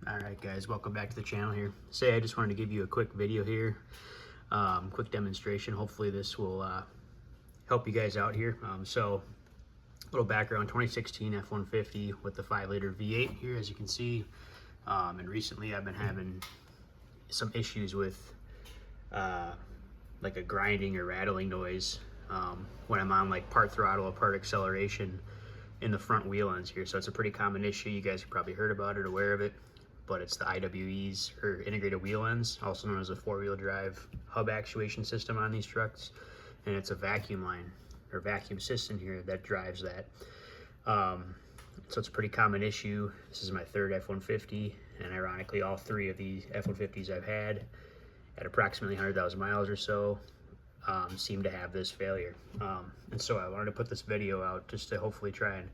Alright guys, welcome back to the channel here. I just wanted to give you a quick video here, quick demonstration. Hopefully this will help you guys out here. So a little background, 2016 F-150 with the 5-liter V8 here, as you can see. And recently I've been having some issues with like a grinding or rattling noise when I'm on like part throttle or part acceleration in the front wheel ends here. So it's a pretty common issue. You guys have probably heard about it, aware of it, but it's the IWEs, or integrated wheel ends, also known as a 4-wheel drive hub actuation system on these trucks. And it's a vacuum line or vacuum system here that drives that. So it's a pretty common issue. This is my third F-150, and ironically all three of these F-150s I've had at approximately 100,000 miles or so seem to have this failure. And so I wanted to put this video out just to hopefully try and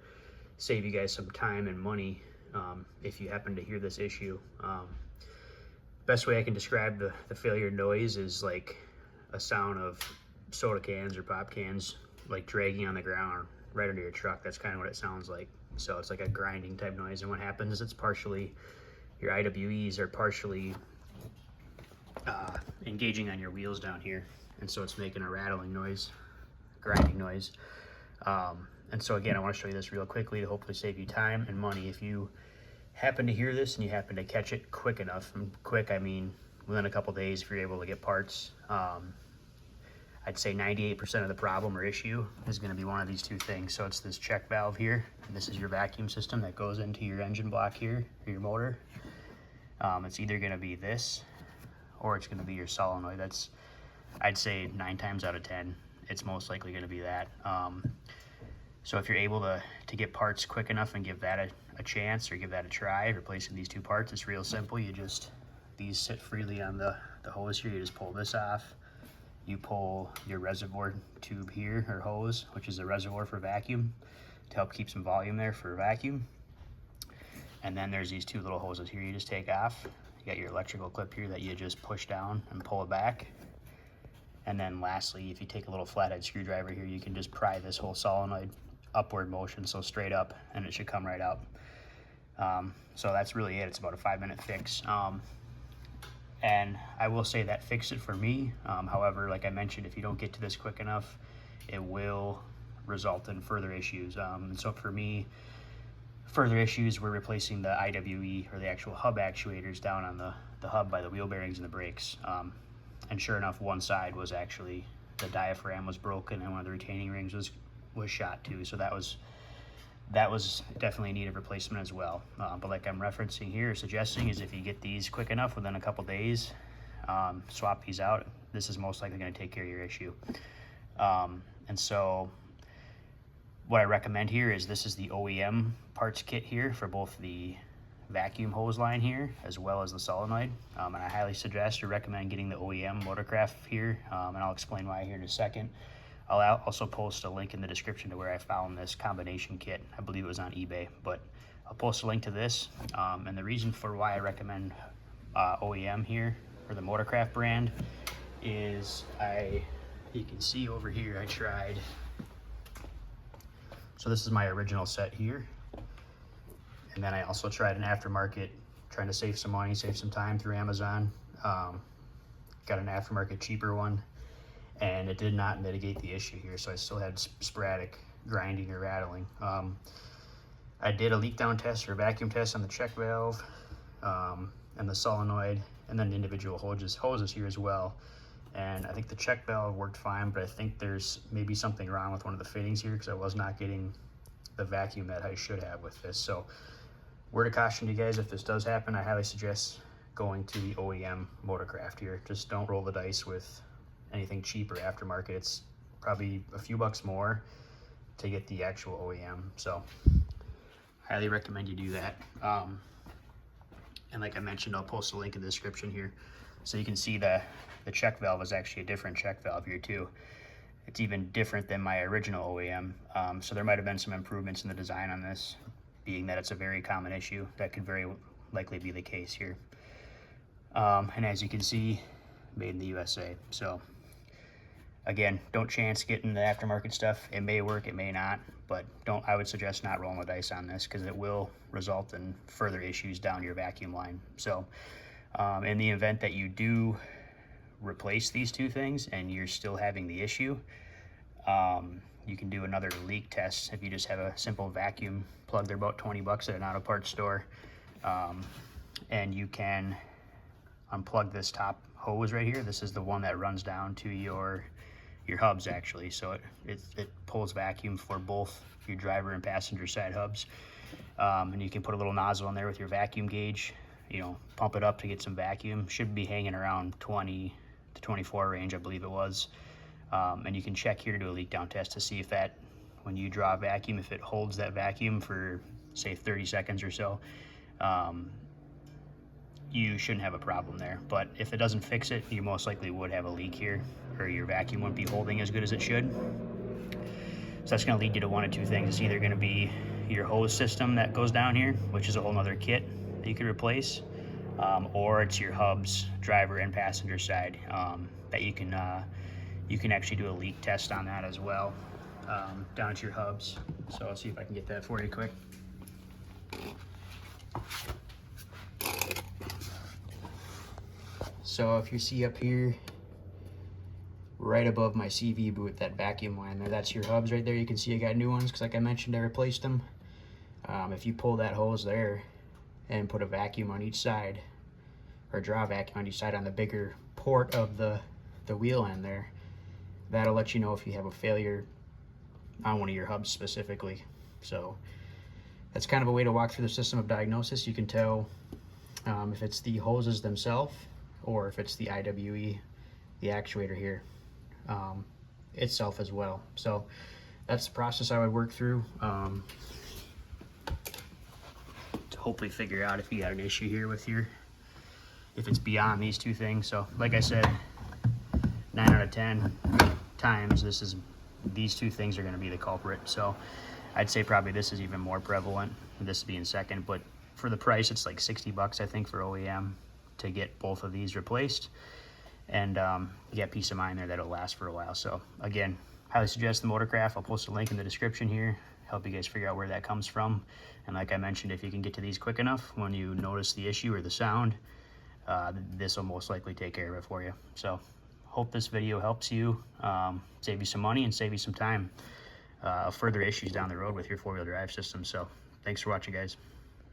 save you guys some time and money if you happen to hear this issue. Best way I can describe the failure noise is like a sound of soda cans or pop cans like dragging on the ground right under your truck. That's kind of what it sounds like. So it's like a grinding type noise, and what happens is it's partially, your IWEs are partially engaging on your wheels down here, and so it's making a rattling noise, grinding noise. And so again, I want to show you this real quickly to hopefully save you time and money. If you happen to hear this and you happen to catch it quick enough, and quick I mean within a couple days, if you're able to get parts, I'd say 98% of the problem or issue is going to be one of these two things. So it's this check valve here, and this is your vacuum system that goes into your engine block here, or your motor. It's either going to be this, or it's going to be your solenoid. That's, I'd say 9 times out of 10, it's most likely going to be that. So if you're able to get parts quick enough and give that a chance, or give that a try, replacing these two parts, it's real simple. You just, these sit freely on the hose here. You just pull this off. You pull your reservoir tube here, or hose, which is a reservoir for vacuum, to help keep some volume there for vacuum. And then there's these two little hoses here you just take off. You got your electrical clip here that you just push down and pull it back. And then lastly, if you take a little flathead screwdriver here, you can just pry this whole solenoid upward motion, so straight up, and it should come right out. So that's really it. It's about a 5-minute fix. And I will say that fixed it for me. However, like I mentioned, if you don't get to this quick enough, it will result in further issues. And so for me, further issues were replacing the IWE, or the actual hub actuators, down on the hub by the wheel bearings and the brakes. And sure enough, one side was actually, the diaphragm was broken, and one of the retaining rings was shot too. So that was definitely in need of replacement as well. But like I'm referencing here, suggesting, is if you get these quick enough within a couple days, swap these out. This is most likely going to take care of your issue. And so what I recommend here is, this is the OEM parts kit here for both the vacuum hose line here as well as the solenoid. And I highly suggest or recommend getting the OEM Motorcraft here, and I'll explain why here in a second. I'll also post a link in the description to where I found this combination kit. I believe it was on eBay, but I'll post a link to this. And the reason for why I recommend OEM here, or the Motorcraft brand, is you can see over here, I tried. So this is my original set here. And then I also tried an aftermarket, trying to save some money, save some time, through Amazon. Got an aftermarket cheaper one, and it did not mitigate the issue here. So I still had sporadic grinding or rattling. I did a leak down test or vacuum test on the check valve and the solenoid, and then individual hoses here as well. And I think the check valve worked fine, but I think there's maybe something wrong with one of the fittings here, because I was not getting the vacuum that I should have with this. So word of caution to you guys, if this does happen, I highly suggest going to the OEM Motorcraft here. Just don't roll the dice with anything cheap or aftermarket. It's probably a few bucks more to get the actual OEM. So highly recommend you do that. And like I mentioned, I'll post a link in the description here, so you can see the check valve is actually a different check valve here too. It's even different than my original OEM. So there might have been some improvements in the design on this, being that it's a very common issue. That could very likely be the case here. And as you can see, made in the USA. So Again, don't chance getting the aftermarket stuff. It may work, it may not, but I would suggest not rolling the dice on this, because it will result in further issues down your vacuum line. So in the event that you do replace these two things and you're still having the issue, you can do another leak test if you just have a simple vacuum plug. They're about 20 bucks at an auto parts store. And you can unplug this top hose right here. This is the one that runs down to your hubs, actually. So it pulls vacuum for both your driver and passenger side hubs. And you can put a little nozzle in there with your vacuum gauge, you know, pump it up to get some vacuum. Should be hanging around 20 to 24 range, I believe it was. And you can check here to do a leak down test to see if that, when you draw vacuum, if it holds that vacuum for say 30 seconds or so, you shouldn't have a problem there. But if it doesn't fix it, you most likely would have a leak here, or your vacuum wouldn't be holding as good as it should. So that's going to lead you to one of two things. It's either going to be your hose system that goes down here, which is a whole nother kit that you could replace, or it's your hubs, driver and passenger side, that you can actually do a leak test on that as well, down to your hubs. So I'll see if I can get that for you quick. So if you see up here, right above my CV boot, that vacuum line there, that's your hubs right there. You can see I got new ones, because like I mentioned, I replaced them. If you pull that hose there and put a vacuum on each side, or draw a vacuum on each side on the bigger port of the wheel end there, that'll let you know if you have a failure on one of your hubs specifically. So that's kind of a way to walk through the system of diagnosis. You can tell if it's the hoses themselves, or if it's the IWE, the actuator here, itself as well. So that's the process I would work through to hopefully figure out if you got an issue here with if it's beyond these two things. So like I said, 9 out of 10 times these two things are going to be the culprit. So I'd say probably this is even more prevalent, this being second, but for the price, it's like 60 bucks, I think, for OEM to get both of these replaced. And you get peace of mind there that it'll last for a while. So again, highly suggest the Motorcraft. I'll post a link in the description here, help you guys figure out where that comes from. And like I mentioned, if you can get to these quick enough when you notice the issue or the sound, this will most likely take care of it for you. So hope this video helps you, save you some money and save you some time of further issues down the road with your four-wheel drive system. So thanks for watching, guys.